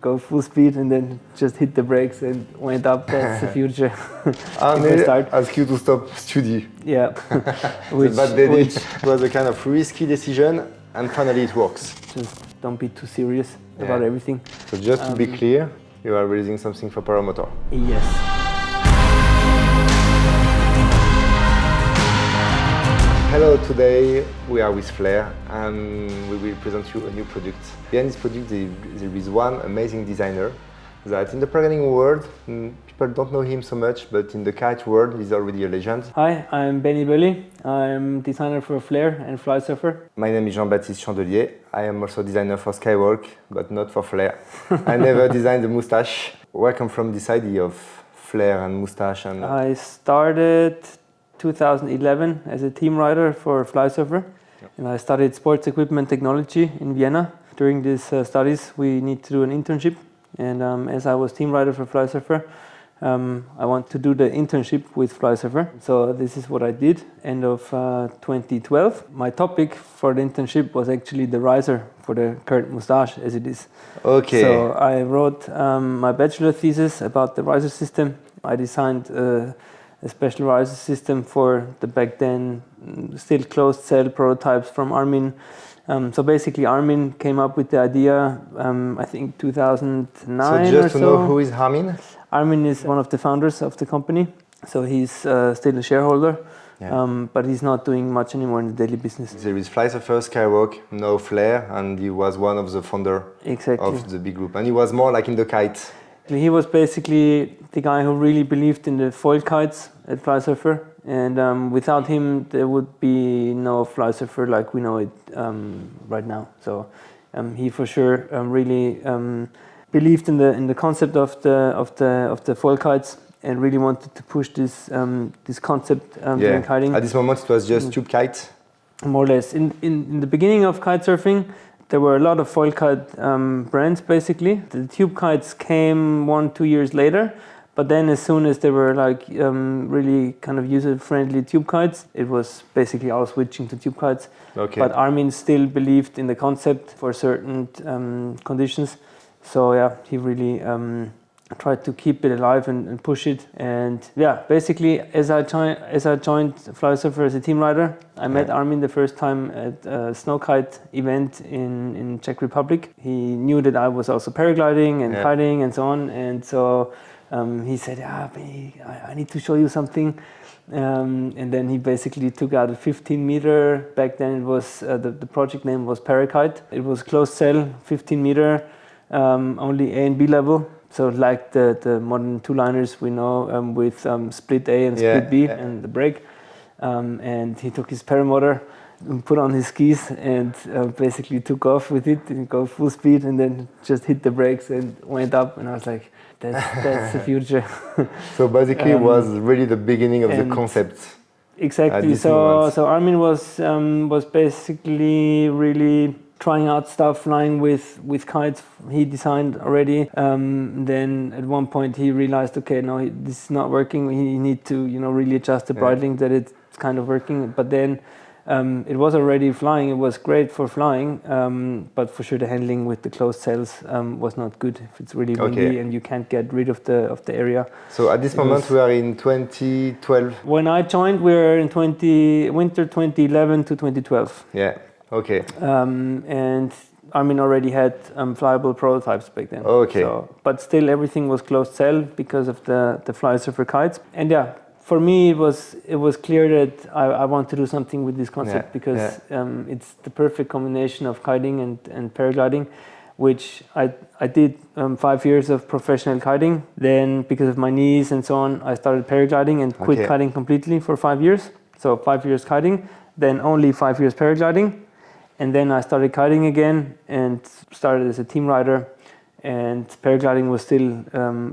go full speed and then just hit the brakes and went up. That's the future. And I ask you to stop study. Yeah. Which was a kind of risky decision, and finally it works. Just don't be too serious about everything. So just to be clear, you are releasing something for paramotor. Yes. Hello, today we are with FLARE and we will present you a new product. Behind this product there is one amazing designer that in the paragliding world, people don't know him so much, but in the kite world he's already a legend. Hi, I'm Benni Boelli. I'm designer for FLARE and Fly Surfer. My name is Jean-Baptiste Chandelier. I am also designer for Skywalk, but not for FLARE. I never designed the Mustache. Where come from this idea of FLARE and Mustache? And I started 2011 as a team rider for Fly Surfer, and I studied sports equipment technology in Vienna. During these studies we need to do an internship, and as I was team rider for Fly Surfer, I want to do the internship with Fly Surfer. So this is what I did end of 2012. My topic for the internship was actually the riser for the current Mustache as it is. Okay. So I wrote my bachelor thesis about the riser system. I designed a special riser system for the back then still closed cell prototypes from Armin. So basically Armin came up with the idea, I think 2009 So just or to know who is Armin? Armin is one of the founders of the company. So he's still a shareholder, but he's not doing much anymore in the daily business. There is Fly Surfer, Skywalk, now FLARE, and he was one of the founders of the big group. And he was more like in the kite. He was basically the guy who really believed in the foil kites at Fly Surfer, and without him there would be no Fly Surfer like we know it right now. So he for sure really believed in the concept of the foil kites and really wanted to push this this concept during kiting. At this moment it was just tube kite. More or less. In the beginning of kite surfing, there were a lot of foil kite brands basically. The tube kites came 1-2 years later, but then as soon as they were like really kind of user-friendly tube kites, it was basically all switching to tube kites. Okay. But Armin still believed in the concept for certain conditions. So yeah, he really tried to keep it alive and push it. And yeah, basically as I joined Fly Surfer as a team rider, I met Armin the first time at a snow kite event in Czech Republic. He knew that I was also paragliding and kiting and so on, and so he said, I need to show you something. And then he basically took out a 15-meter. Back then it was the project name was Parakite. It was closed cell, 15-meter, only A and B level. So like the modern two-liners we know with split A and split B and the brake. And he took his paramotor and put on his skis and basically took off with it and go full speed and then just hit the brakes and went up. And I was like, that's the future. So basically it was really the beginning of the concept. Exactly. So Armin was basically really trying out stuff, flying with kites he designed already. Then at one point he realized, okay, no, this is not working. He need to really adjust the bridling that it's kind of working. But then it was already flying. It was great for flying, but for sure the handling with the closed cells was not good. If it's really windy and you can't get rid of the area. So at this moment we are in 2012. When I joined, we were in winter 2011 to 2012. Yeah. Okay. And Armin already had flyable prototypes back then. Okay. But still everything was closed cell because of the Fly Surfer kites. And yeah, for me it was clear that I want to do something with this concept because it's the perfect combination of kiting and paragliding, which I did 5 years of professional kiting. Then because of my knees and so on, I started paragliding and quit kiting completely for 5 years. So 5 years kiting, then only 5 years paragliding. And then I started kiting again and started as a team rider, and paragliding was still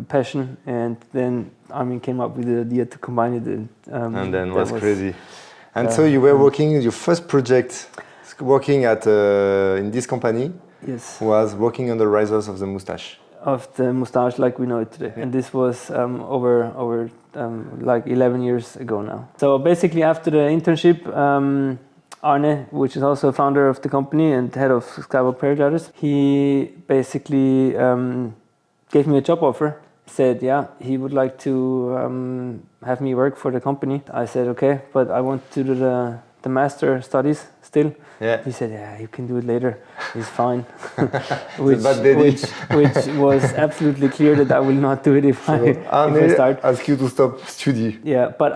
passion. And then Armin came up with the idea to combine it. And then was crazy. And so you were working, your first project, working at in this company, was working on the risers of the Mustache. Of the Mustache like we know it today. And this was over like 11 years ago now. So basically after the internship, Arne, which is also a founder of the company and head of Skywalk Paragliders, he basically gave me a job offer. Said, yeah, he would like to have me work for the company. I said, okay, but I want to do the master studies still. Yeah. He said, yeah, you can do it later. It's fine. which was absolutely clear that I will not do it if I start. Ask you to stop study. Yeah, but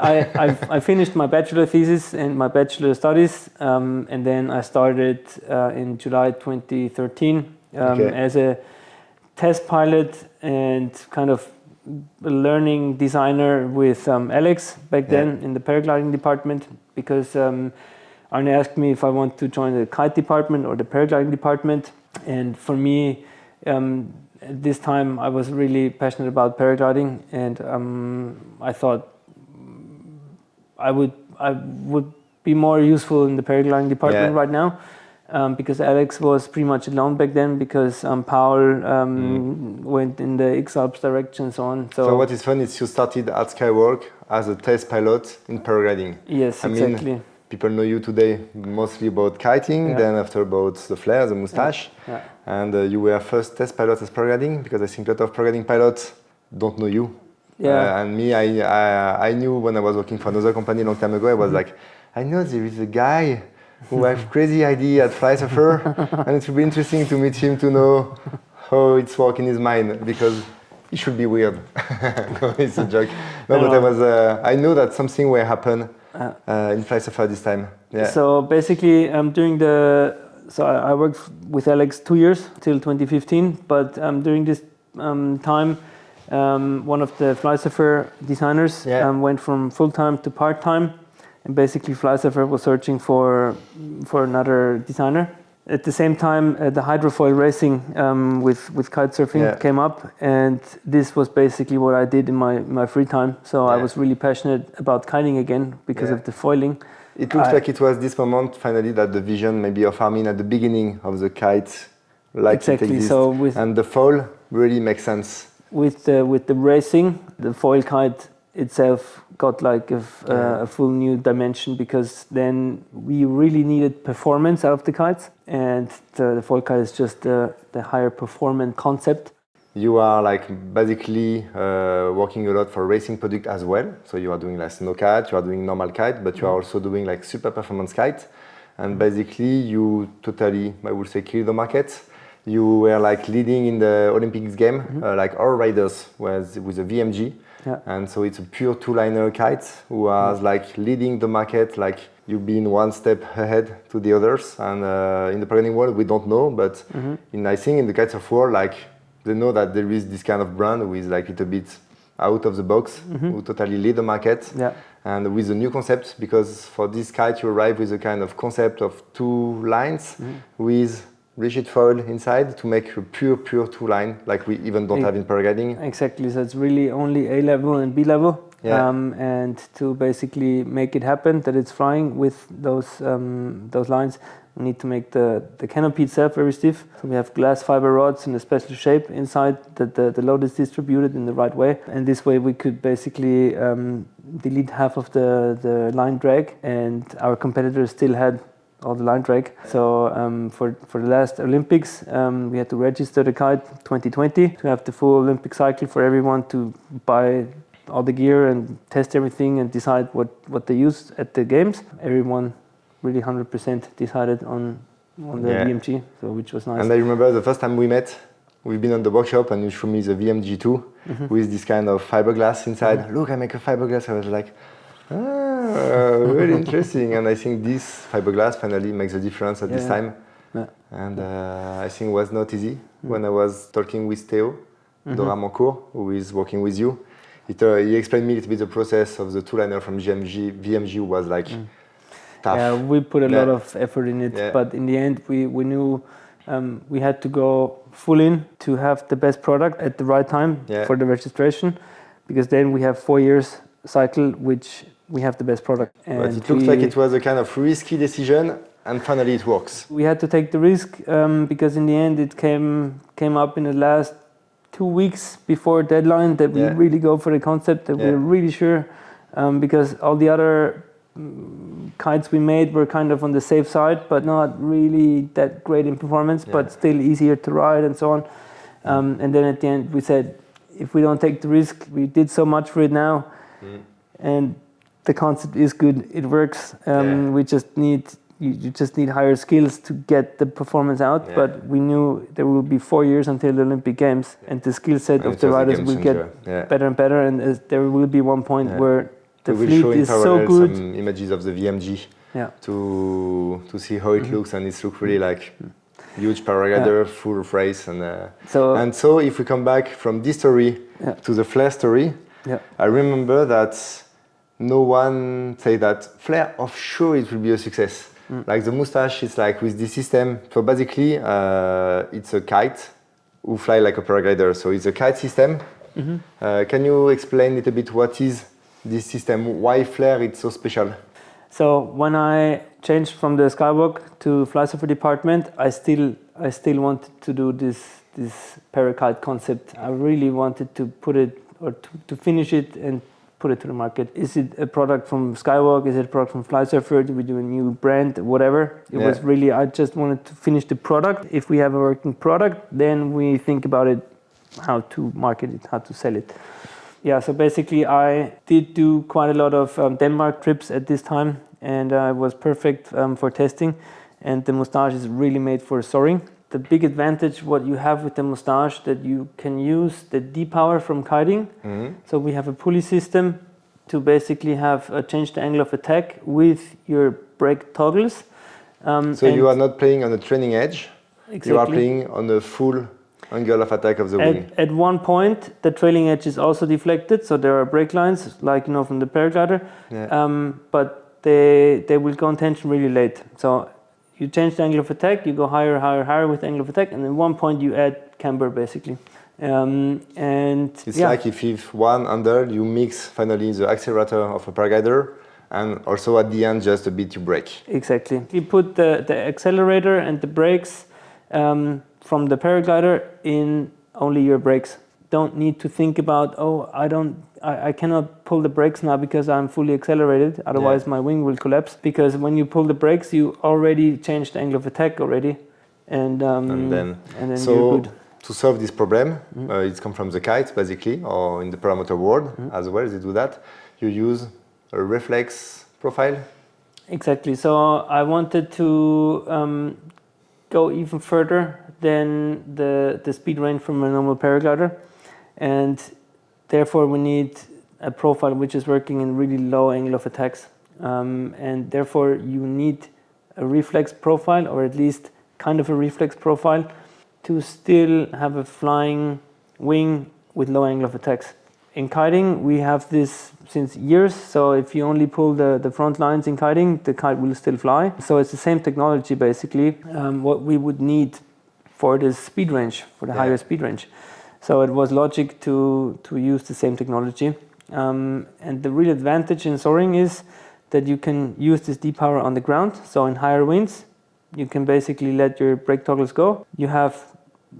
I finished my bachelor thesis and my bachelor studies, and then I started in July 2013 as a test pilot and kind of a learning designer with Alex back then in the paragliding department, because Arne asked me if I want to join the kite department or the paragliding department. And for me, at this time, I was really passionate about paragliding, and I thought I would be more useful in the paragliding department right now. Because Alex was pretty much alone back then, because Paul went in the X-Alps direction and so on. So what is fun is you started at Skywork as a test pilot in paragliding. Yes, exactly. Mean, people know you today mostly about kiting, then after about the FLARE, the Mustache. Yeah. And you were first test pilot as paragliding, because I think a lot of paragliding pilots don't know you. Yeah. And me, I knew when I was working for another company a long time ago, I was like, I know there is a guy who has crazy idea at Fly Surfer, and it would be interesting to meet him to know how it's working in his mind, because it should be weird. No, it's a joke. No, but I know that something will happen in Fly Surfer this time. Yeah. So basically, I worked with Alex 2 years till 2015, but during this time, one of the Fly Surfer designers went from full-time to part-time. And basically, Fly Surfer was searching for another designer. At the same time, the hydrofoil racing with kite surfing came up, and this was basically what I did in my free time. So I was really passionate about kiting again because of the foiling. It looks like it was this moment finally that the vision maybe of Armin at the beginning of the kite, like exactly. It exists, So and the foil really makes sense. With the racing, the foil kite itself got like a full new dimension, because then we really needed performance out of the kites, and the foil kite is just the higher performance concept. You are like basically working a lot for racing product as well. So you are doing like snow kite, you are doing normal kite, but you are also doing like super performance kite. And basically you totally, I would say, kill the market. You were like leading in the Olympics game, like all riders with a VMG. Yeah. And so it's a pure two-liner kite who was like leading the market, like you've been one step ahead to the others. And in the paragliding world, we don't know, but I think in the kitesurf world, like they know that there is this kind of brand who is like a little bit out of the box, who totally lead the market. Yeah. And with a new concept, because for this kite, you arrive with a kind of concept of two lines with rigid foil inside to make a pure two-line, like we even don't have in paragliding. Exactly, so it's really only A level and B level. Yeah. And to basically make it happen, that it's flying with those lines, we need to make the canopy itself very stiff. So we have glass fiber rods in a special shape inside, that the load is distributed in the right way. And this way we could basically delete half of the line drag, and our competitors still had all the line drag. So for the last Olympics, we had to register the kite 2020 to have the full Olympic cycle for everyone to buy all the gear and test everything and decide what they use at the games. Everyone really 100% decided on the VMG, so which was nice. And I remember the first time we met, we've been on the workshop and you showed me the VMG2 with this kind of fiberglass inside. Look, I make a fiberglass. I was like, really interesting. And I think this fiberglass finally makes a difference at this time. Yeah. And I think it was not easy. When I was talking with Theo Doramancourt, who is working with you, he explained me a little bit the process of the two-liner from VMG was like tough. Yeah, we put a lot of effort in it, but in the end we knew we had to go full in to have the best product at the right time for the registration, because then we have 4 years cycle which we have the best product. And but it looks like it was a kind of risky decision, and finally it works. We had to take the risk because in the end it came up in the last 2 weeks before deadline that we really go for the concept, that we're really sure, because all the other kites we made were kind of on the safe side, but not really that great in performance, but still easier to ride and so on. And then at the end we said, if we don't take the risk, we did so much for it now, and the concept is good, it works. We just need you just need higher skills to get the performance out. But we knew there will be 4 years until the Olympic Games, and the skill set of the riders will get better and better. And there will be one point where the fleet is so good. Some images of the VMG to see how it looks, and it looks really like huge paraglider, full of race. And so if we come back from this story to the FLARE story, I remember that no one said that FLARE, of sure it will be a success. Like the Mustache, it's like with this system. So basically, it's a kite who fly like a paraglider. So it's a kite system. Can you explain a little bit what is this system? Why FLARE it's so special? So when I changed from the Skywalk to Fly Surfer department, I still wanted to do this parakite concept. I really wanted to put it or to finish it and put it to the market. Is it a product from Skywalk? Is it a product from Fly Surfer? Do we do a new brand? Whatever. It was really, I just wanted to finish the product. If we have a working product, then we think about it, how to market it, how to sell it. Yeah, so basically I did do quite a lot of Denmark trips at this time, and it was perfect for testing. And the Mustache is really made for soaring. The big advantage what you have with the Mustache that you can use the D-power from kiting. So we have a pulley system to basically have change the angle of attack with your brake toggles. So you are not playing on the trailing edge, you are playing on the full angle of attack of the wing. At one point the trailing edge is also deflected, so there are brake lines like from the paraglider, but they will go in tension really late. So you change the angle of attack, you go higher, higher, higher with the angle of attack, and at one point you add camber basically. And it's like if one under, you mix finally the accelerator of a paraglider, and also at the end just a bit you brake. Exactly. You put the accelerator and the brakes from the paraglider in only your brakes. Don't need to think about, I cannot pull the brakes now because I'm fully accelerated, otherwise my wing will collapse. Because when you pull the brakes, you already changed the angle of attack already, and then you're good. To solve this problem, it's come from the kites basically, or in the paramotor world as well, they do that. You use a reflex profile. Exactly. So I wanted to go even further than the speed range from a normal paraglider, and therefore we need a profile which is working in really low angle of attacks, and therefore you need a reflex profile, or at least kind of a reflex profile, to still have a flying wing with low angle of attacks. In kiting we have this since years, so if you only pull the front lines in kiting, the kite will still fly. So it's the same technology basically, what we would need for the speed range, for the higher speed range. So it was logic to use the same technology. And the real advantage in soaring is that you can use this D-power on the ground. So in higher winds, you can basically let your brake toggles go. You have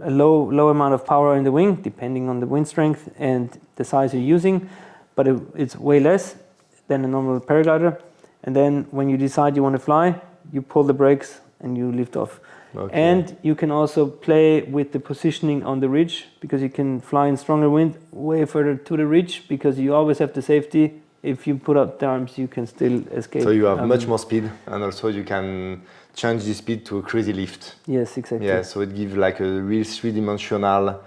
a low amount of power in the wing, depending on the wind strength and the size you're using, but it's way less than a normal paraglider. And then when you decide you want to fly, you pull the brakes and you lift off. And you can also play with the positioning on the ridge, because you can fly in stronger wind way further to the ridge, because you always have the safety. If you put up the arms, you can still escape. So you have much more speed, and also you can change the speed to a crazy lift. Yes, exactly. Yeah, so it gives like a real three-dimensional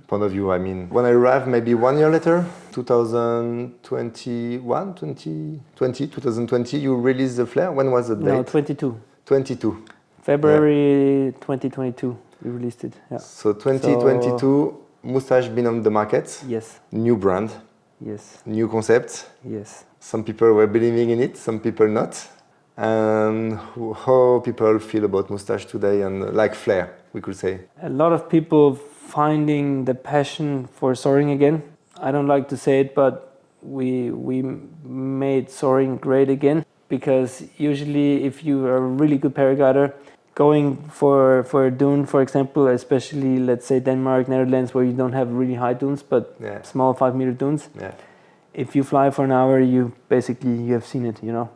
point of view. I mean, when I arrived maybe 1 year later, 2020, you released the FLARE. When was the date? No, 22. 22. February 2022, we released it. Yeah. So 2022, Mustache been on the market. Yes. New brand. Yes. New concept. Yes. Some people were believing in it, some people not. And how people feel about Mustache today, and like FLARE, we could say. A lot of people finding the passion for soaring again. I don't like to say it, but we made soaring great again. Because usually if you are a really good paraglider, going for a dune, for example, especially let's say Denmark, Netherlands, where you don't have really high dunes, but small 5-meter dunes. If you fly for an hour, you have seen it, you know.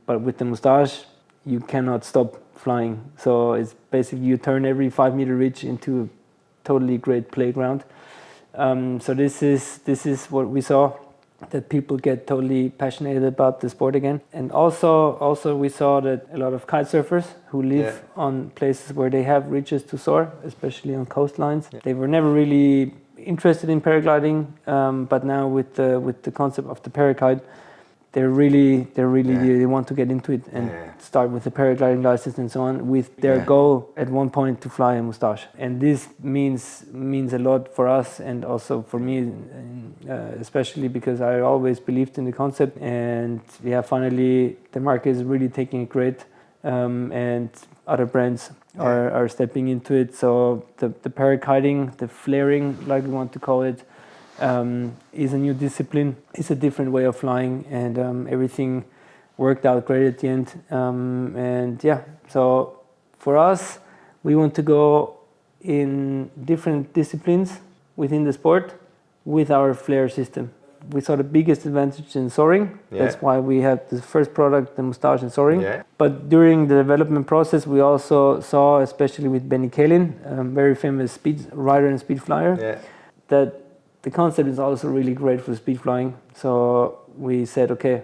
But with the Mustache, you cannot stop flying. So it's basically you turn every 5-meter ridge into totally great playground. So this is what we saw, that people get totally passionate about the sport again. And also we saw that a lot of kite surfers who live on places where they have ridges to soar, especially on coastlines, they were never really interested in paragliding, but now with the concept of the parakite, they want to get into it and start with the paragliding license and so on, with their goal at one point to fly a Mustache. And this means a lot for us, and also for me, especially because I always believed in the concept. And finally the market is really taking it great, and other brands are stepping into it. So the parakiting, the flaring, like we want to call it, is a new discipline. It's a different way of flying, and everything worked out great at the end. And so for us, we want to go in different disciplines within the sport with our FLARE system. We saw the biggest advantage in soaring. That's why we had the first product, the Mustache and soaring. But during the development process, we also saw, especially with Benni Boelli, very famous speed rider and speed flyer, that the concept is also really great for speed flying. So we said, okay,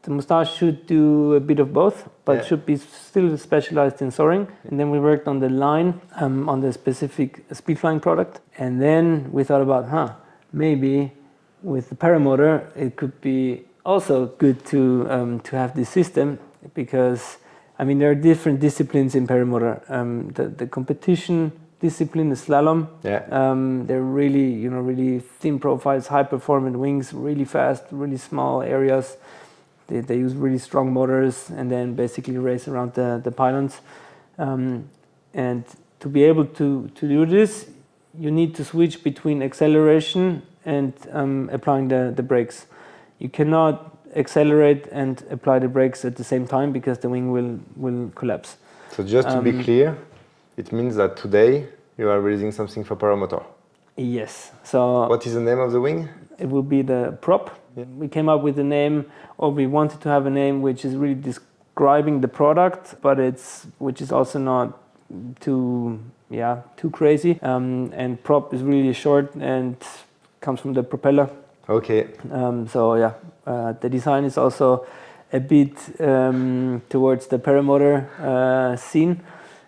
the Mustache should do a bit of both, but should be still specialized in soaring. And then we worked on the line, on the specific speed flying product. And then we thought about, maybe with the paramotor, it could be also good to have this system, because there are different disciplines in paramotor. The competition discipline, the slalom, they're really, really thin profiles, high performant wings, really fast, really small areas. They use really strong motors and then basically race around the pylons. And to be able to do this, you need to switch between acceleration and applying the brakes. You cannot accelerate and apply the brakes at the same time, because the wing will collapse. So just to be clear, it means that today you are releasing something for paramotor. Yes. So what is the name of the wing? It will be the prop. We came up with the name, or we wanted to have a name which is really describing the product, but which is also not too crazy. And prop is really short and comes from the propeller. Okay. The design is also a bit towards the paramotor scene.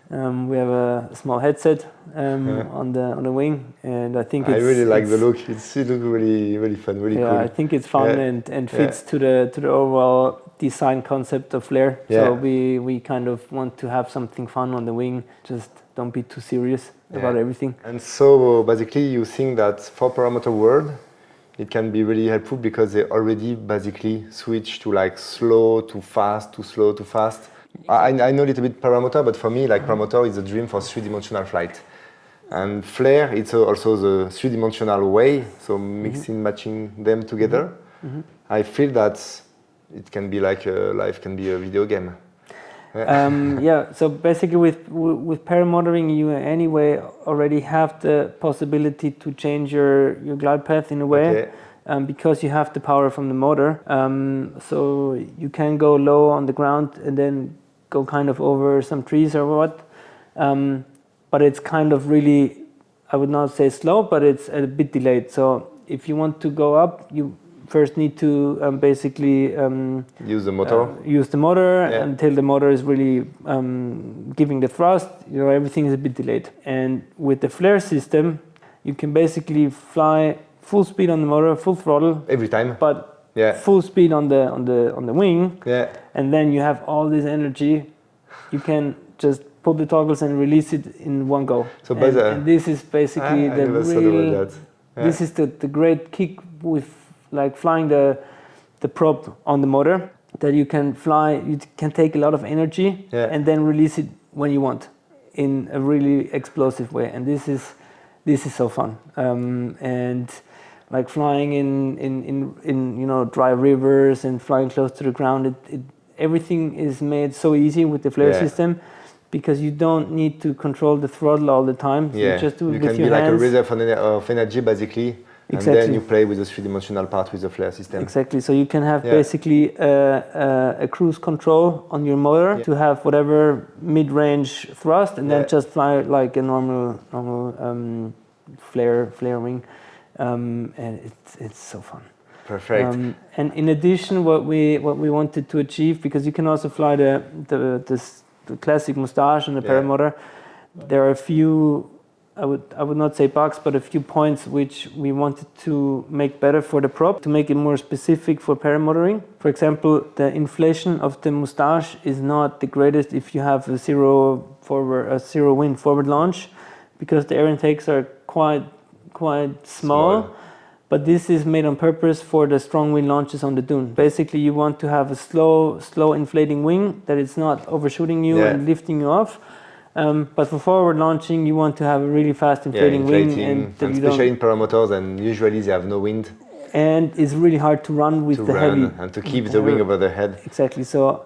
We have a small headset on the wing, and I think I really like the look. It looks really fun, really cool. I think it's fun and fits to the overall design concept of FLARE. So we kind of want to have something fun on the wing. Just don't be too serious about everything. And so basically, you think that for paramotor world, it can be really helpful because they already basically switch to like slow to fast, to slow to fast. I know a little bit paramotor, but for me, like paramotor is a dream for three-dimensional flight. And FLARE, it's also the three-dimensional way, so mixing, matching them together. I feel that it can be like life can be a video game. So basically with paramotoring, you anyway already have the possibility to change your glide path in a way, because you have the power from the motor. So you can go low on the ground and then go kind of over some trees or what. But it's kind of really, I would not say slow, but it's a bit delayed. So if you want to go up, you first need to basically use the motor, until the motor is really giving the thrust. Everything is a bit delayed. And with the FLARE system, you can basically fly full speed on the motor, full throttle every time, but full speed on the wing. And then you have all this energy. You can just pull the toggles and release it in one go. So and this is basically this is the great kick with like flying the prop on the motor, that you can fly, you can take a lot of energy and then release it when you want in a really explosive way. And this is so fun. And like flying in dry rivers and flying close to the ground, everything is made so easy with the FLARE system, because you don't need to control the throttle all the time. So you just do it with your hands. You can be like a reserve of energy basically. And then you play with the three-dimensional part with the FLARE system. Exactly. So you can have basically a cruise control on your motor to have whatever mid-range thrust, and then just fly like a normal FLARE wing, and it's so fun. Perfect. And in addition, what we wanted to achieve, because you can also fly the classic Mustache and the paramotor, there are a few, I would not say bugs, but a few points which we wanted to make better for the prop, to make it more specific for paramotoring. For example, the inflation of the Mustache is not the greatest if you have a zero wind forward launch, because the air intakes are quite small. But this is made on purpose for the strong wind launches on the dune. Basically, you want to have a slow inflating wing that it's not overshooting you and lifting you off. But for forward launching, you want to have a really fast inflating wing. And especially in paramotors, and usually they have no wind. And it's really hard to run with heavy. And to keep the wing over the head. Exactly. So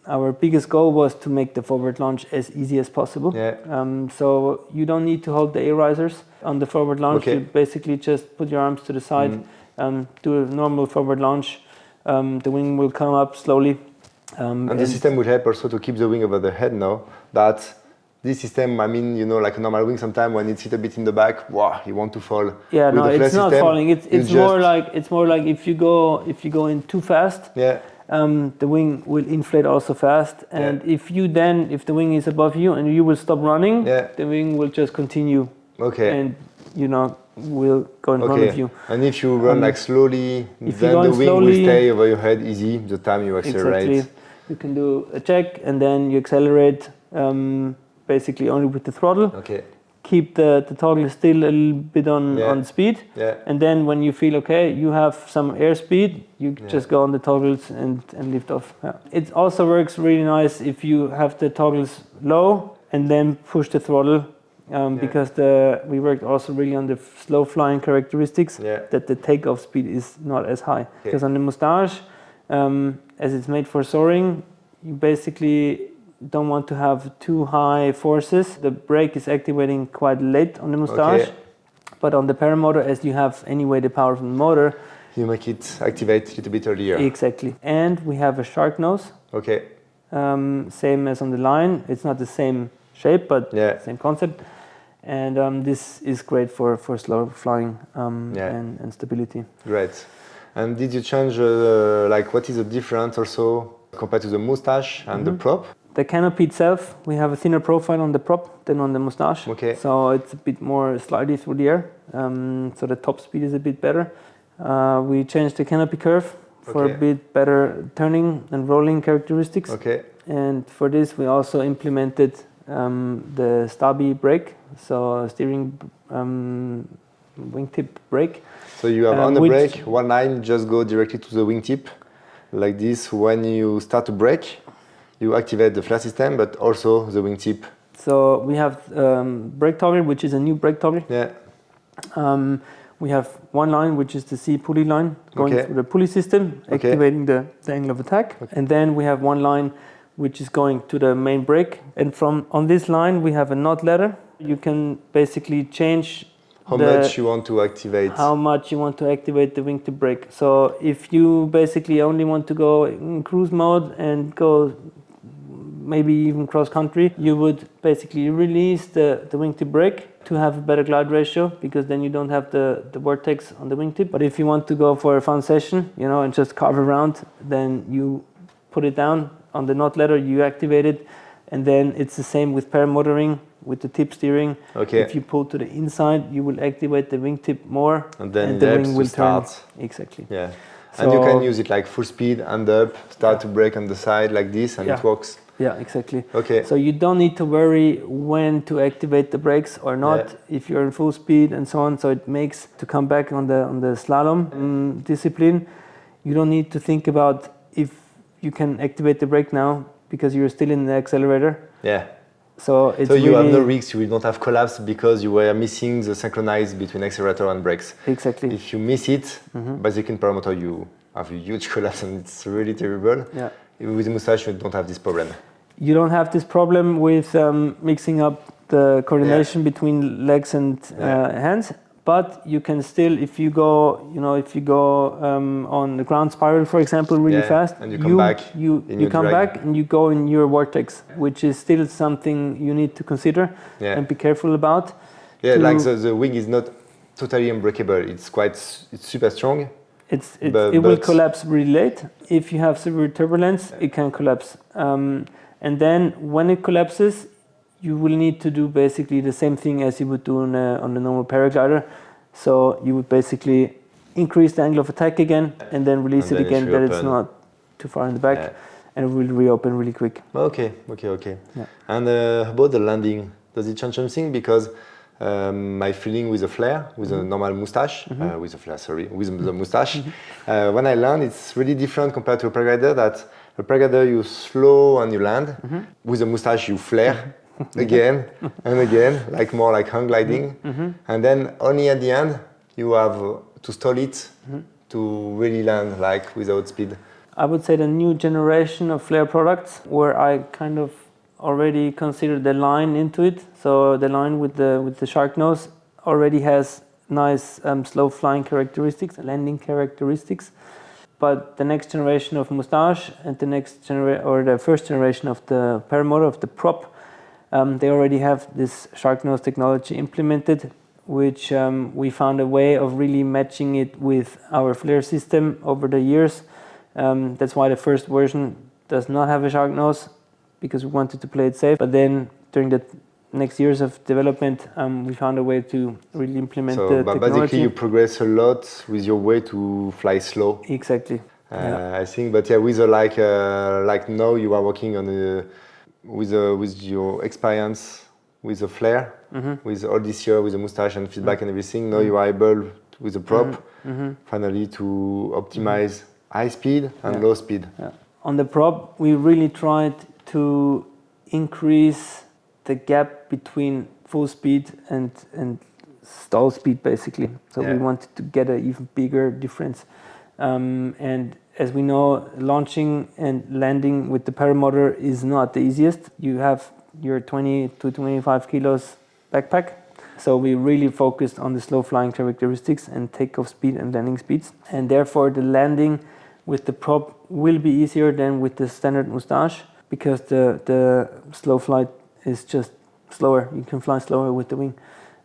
our biggest goal was to make the forward launch as easy as possible. So you don't need to hold the air risers on the forward launch. You basically just put your arms to the side, do a normal forward launch. The wing will come up slowly. And the system will help also to keep the wing over the head now. That this system, I mean, you know, like a normal wing, sometimes when it's hit a bit in the back, wow, you want to fall. Yeah, no, it's not falling. It's more like if you go in too fast. The wing will inflate also fast, and if the wing is above you and you will stop running, the wing will just continue. And will go in front of you. And if you run like slowly, then the wing will stay over your head easy the time you accelerate. Exactly. You can do a check and then you accelerate basically only with the throttle. Keep the toggle still a little bit on speed, and then when you feel okay, you have some airspeed, you just go on the toggles and lift off. It also works really nice if you have the toggles low and then push the throttle, because we worked also really on the slow flying characteristics, that the takeoff speed is not as high. Because on the Mustache, as it's made for soaring, you basically don't want to have too high forces. The brake is activating quite late on the Mustache, but on the paramotor, as you have anyway the power from the motor, you make it activate a little bit earlier. Exactly. And we have a shark nose. Same as on the line. It's not the same shape, but same concept. And this is great for slow flying and stability. Great. And did you change, what is the difference also compared to the Mustache and the prop? The canopy itself, we have a thinner profile on the prop than on the Mustache. So it's a bit more slidey through the air. So the top speed is a bit better. We changed the canopy curve for a bit better turning and rolling characteristics. And for this, we also implemented the stubby brake, so steering wingtip brake. So you have on the brake, one line just go directly to the wingtip, like this. When you start to brake, you activate the FLARE system, but also the wingtip. So we have brake toggle, which is a new brake toggle. We have one line, which is the C pulley line, going through the pulley system, activating the angle of attack. And then we have one line, which is going to the main brake. And on this line, we have a knot ladder. You can basically change how much you want to activate. How much you want to activate the wingtip brake. So if you basically only want to go in cruise mode and go maybe even cross country, you would basically release the wingtip brake to have a better glide ratio, because then you don't have the vortex on the wingtip. But if you want to go for a fun session, and just carve around, then you put it down on the knot ladder, you activate it, and then it's the same with paramotoring, with the tip steering. If you pull to the inside, you will activate the wingtip more, and then the wing will start. Turn. Exactly. So, and you can use it like full speed and up, start to brake on the side like this, and it works. Exactly. So you don't need to worry when to activate the brakes or not if you're in full speed and so on. So it makes, to come back on the slalom discipline, you don't need to think about if you can activate the brake now because you're still in the accelerator. So you have no risks, you don't have collapse because you were missing the synchronize between accelerator and brakes. Exactly. If you miss it, basically in paramotor you have a huge collapse and it's really terrible. With the Mustache you don't have this problem. You don't have this problem with mixing up the coordination between legs and hands. But you can still, if you go on the ground spiral, for example, really fast, and you come back, you come back and you go in your vortex, which is still something you need to consider and be careful about. Yeah, like the wing is not totally unbreakable. It's super strong. It will collapse really late. If you have severe turbulence, it can collapse. And then when it collapses, you will need to do basically the same thing as you would do on a normal paraglider. So you would basically increase the angle of attack again and then release it again, that it's not too far in the back, and it will reopen really quick. Okay. Yeah. And about the landing, does it change something? Because my feeling with a FLARE, with a normal Mustache, with a FLARE, sorry, with the Mustache, when I land, it's really different compared to a paraglider. That a paraglider you slow and you land. With a Mustache you flare again and again, like more like hang gliding, and then only at the end you have to stall it to really land like without speed. I would say the new generation of FLARE products, where I kind of already consider the line into it. So the line with the shark nose already has nice slow flying characteristics, landing characteristics. But the next generation of Mustache and the first generation of the paramotor, of the prop, they already have this shark nose technology implemented, which we found a way of really matching it with our FLARE system over the years. That's why the first version does not have a shark nose, because we wanted to play it safe. But then during the next years of development, we found a way to really implement the technology. So basically you progress a lot with your way to fly slow. Exactly. I think, but yeah, with like now you are working on with your experience with the FLARE, with all this year with the Mustache and feedback and everything. Now you are able with the prop finally to optimize high speed and low speed. Yeah. On the prop, we really tried to increase the gap between full speed and stall speed, basically. So we wanted to get an even bigger difference. And as we know, launching and landing with the paramotor is not the easiest. You have your 20 to 25 kilos backpack. So we really focused on the slow flying characteristics and takeoff speed and landing speeds. And therefore the landing with the prop will be easier than with the standard Mustache, because the slow flight is just slower. You can fly slower with the wing.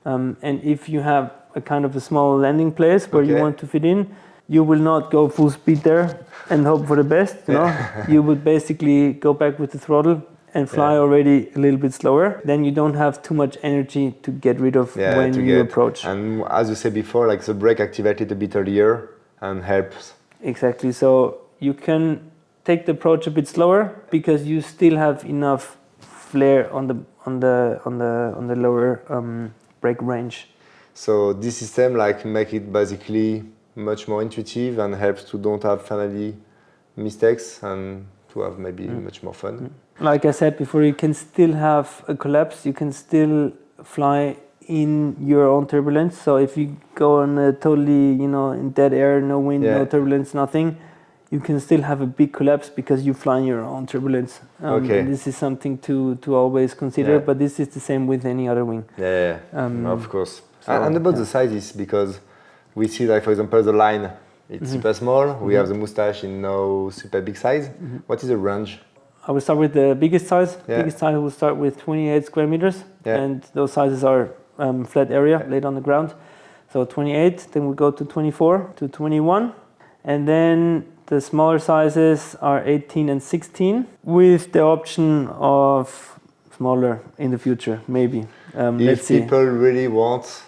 And if you have a kind of a small landing place where you want to fit in, you will not go full speed there and hope for the best. You know? You would basically go back with the throttle and fly already a little bit slower. Then you don't have too much energy to get rid of when you approach. And as you said before, like the brake activated a bit earlier and helps. Exactly. So you can take the approach a bit slower because you still have enough flare on the lower brake range. So this system like make it basically much more intuitive and helps to don't have finally mistakes and to have maybe much more fun. Like I said before, you can still have a collapse. You can still fly in your own turbulence. So if you go on a totally, in dead air, no wind, no turbulence, nothing, you can still have a big collapse because you fly in your own turbulence. And this is something to always consider, but this is the same with any other wing. Of course. So, and about the sizes, because we see like, for example, the line, it's super small. We have the Mustache in no super big size. What is the range? I will start with the biggest size. Biggest size will start with 28 square meters. And those sizes are flat area laid on the ground. So 28, then we go to 24 to 21. And then the smaller sizes are 18 and 16 with the option of smaller in the future, maybe. If people really want.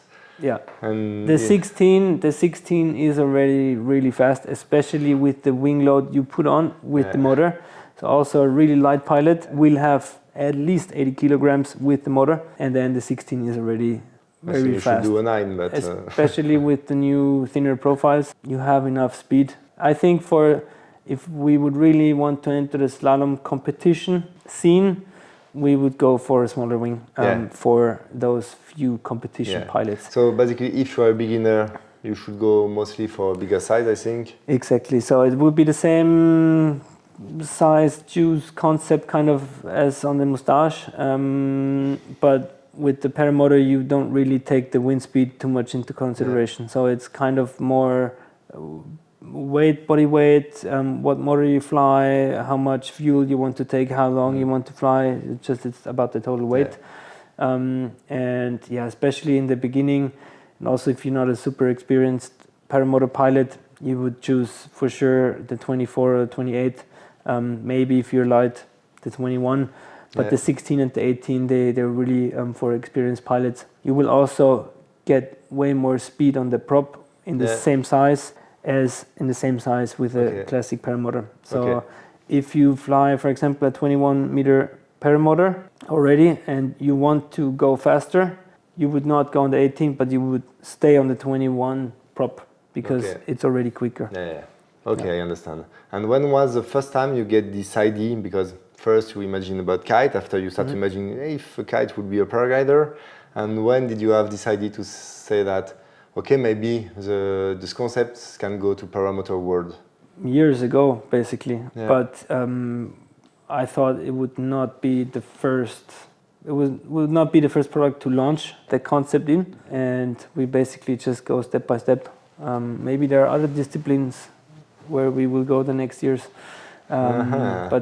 And the 16 is already really fast, especially with the wing load you put on with the motor. So also a really light pilot will have at least 80 kilograms with the motor, and then the 16 is already very you fast. Should do a 9, but especially with the new thinner profiles, you have enough speed. I think if we would really want to enter the slalom competition scene, we would go for a smaller wing for those few competition pilots. So basically, if you are a beginner, you should go mostly for a bigger size, I think. Exactly. So it would be the same size juice concept kind of as on the Mustache, but with the paramotor you don't really take the wind speed too much into consideration. So it's kind of more body weight, what motor you fly, how much fuel you want to take, how long you want to fly. It's about the total weight. And yeah, especially in the beginning, and also if you're not a super experienced paramotor pilot, you would choose for sure the 24 or 28. Maybe if you're light, the 21. But the 16 and the 18, they're really for experienced pilots. You will also get way more speed on the prop in the same size as in the same size with a classic paramotor. So if you fly, for example, a 21 meter paramotor already and you want to go faster, you would not go on the 18, but you would stay on the 21 prop because it's already quicker. I understand. And when was the first time you get this idea? Because first you imagine about kite, after you start imagining if a kite would be a paraglider. And when did you have this idea to say that, okay, maybe this concept can go to paramotor world? Years ago, basically. But I thought it would not be the first. It would not be the first product to launch the concept in, and we basically just go step by step. Maybe there are other disciplines where we will go the next years, but for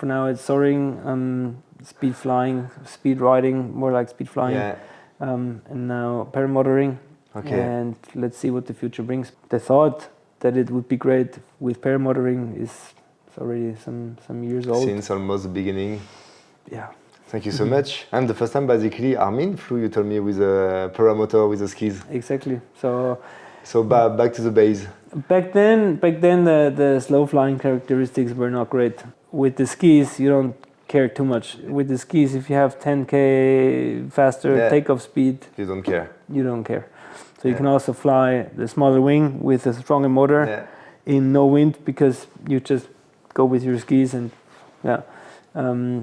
now it's soaring, speed flying, speed riding, more like speed flying, and now paramotoring. And let's see what the future brings. The thought that it would be great with paramotoring is already some years old. Since almost the beginning. Yeah. Thank you so much. And the first time, basically, Armin flew, you told me, with a paramotor with the skis. Exactly. So back to the base. Back then the slow flying characteristics were not great. With the skis, you don't care too much. With the skis, if you have 10k faster takeoff speed, you don't care. You don't care. So you can also fly the smaller wing with a stronger motor in no wind because you just go with your skis and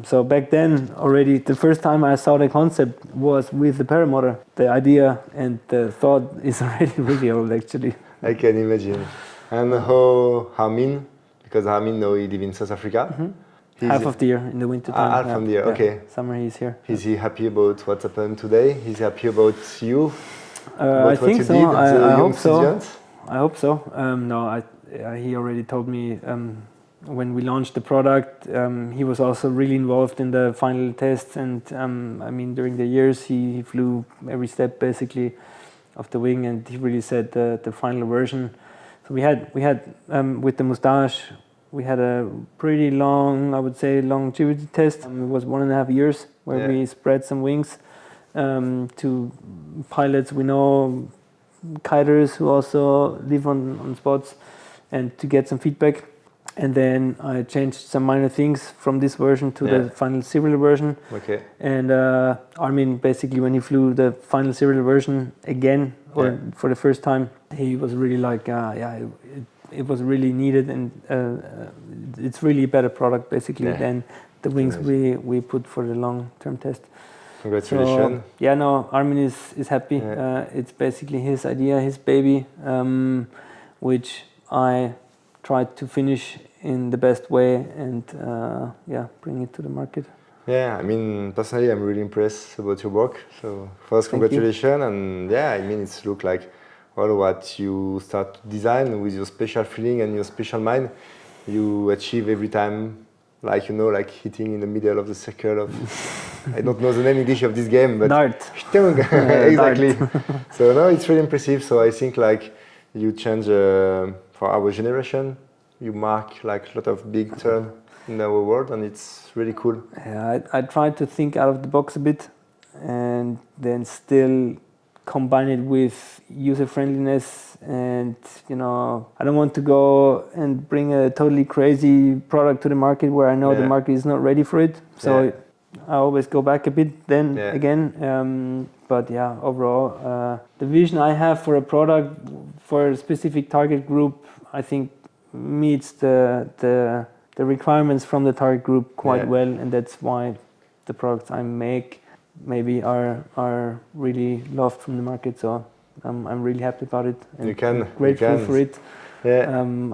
so back then already, the first time I saw the concept was with the paramotor. The idea and the thought is already really old, actually. I can imagine. And how Armin, because Armin now he lives in South Africa. Half of the year in the winter time. Half of the year, okay. Summer he's here. Is he happy about what's happened today? He's happy about you? I think so. I hope so. I hope so. He already told me when we launched the product, he was also really involved in the final tests, and I mean during the years he flew every step basically of the wing, and he really said the final version. So we had with the Mustache, we had a pretty long, I would say, longevity test. It was 1.5 years where we spread some wings to pilots we know, kiters who also live on spots, and to get some feedback. And then I changed some minor things from this version to the final serial version. Okay. And Armin, basically, when he flew the final serial version again, or for the first time, he was really like, it was really needed, and it's really a better product, basically, than the wings we put for the long-term test. Congratulations. So, Armin is happy. It's basically his idea, his baby, which I tried to finish in the best way and bring it to the market. Yeah, I mean, personally, I'm really impressed about your work. So first, congratulations, and I mean, it's look like all what you start to design with your special feeling and your special mind, you achieve every time, like hitting in the middle of the circle of, I don't know the name in English of this game, but dart. Exactly. So no, it's really impressive. So I think like you change. For our generation, you mark like a lot of big turn in our world, and it's really cool. Yeah, I tried to think out of the box a bit, and then still combine it with user friendliness. And I don't want to go and bring a totally crazy product to the market where I know the market is not ready for it. So I always go back a bit then again. But overall, the vision I have for a product for a specific target group, I think meets the requirements from the target group quite well, and that's why the products I make maybe are really loved from the market. So I'm really happy about it and grateful for it.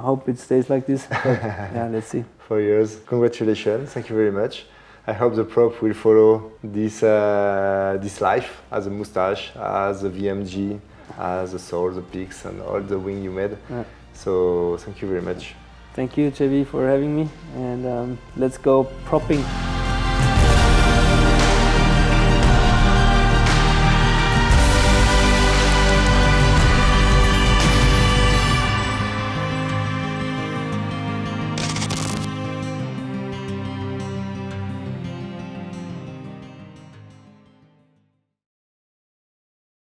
Hope it stays like this. But, let's see. 4 years. Congratulations. Thank you very much. I hope the prop will follow this life as a Mustache, as a VMG, as a soul, the peaks, and all the wing you made. So thank you very much. Thank you, JV, for having me, and let's go propping.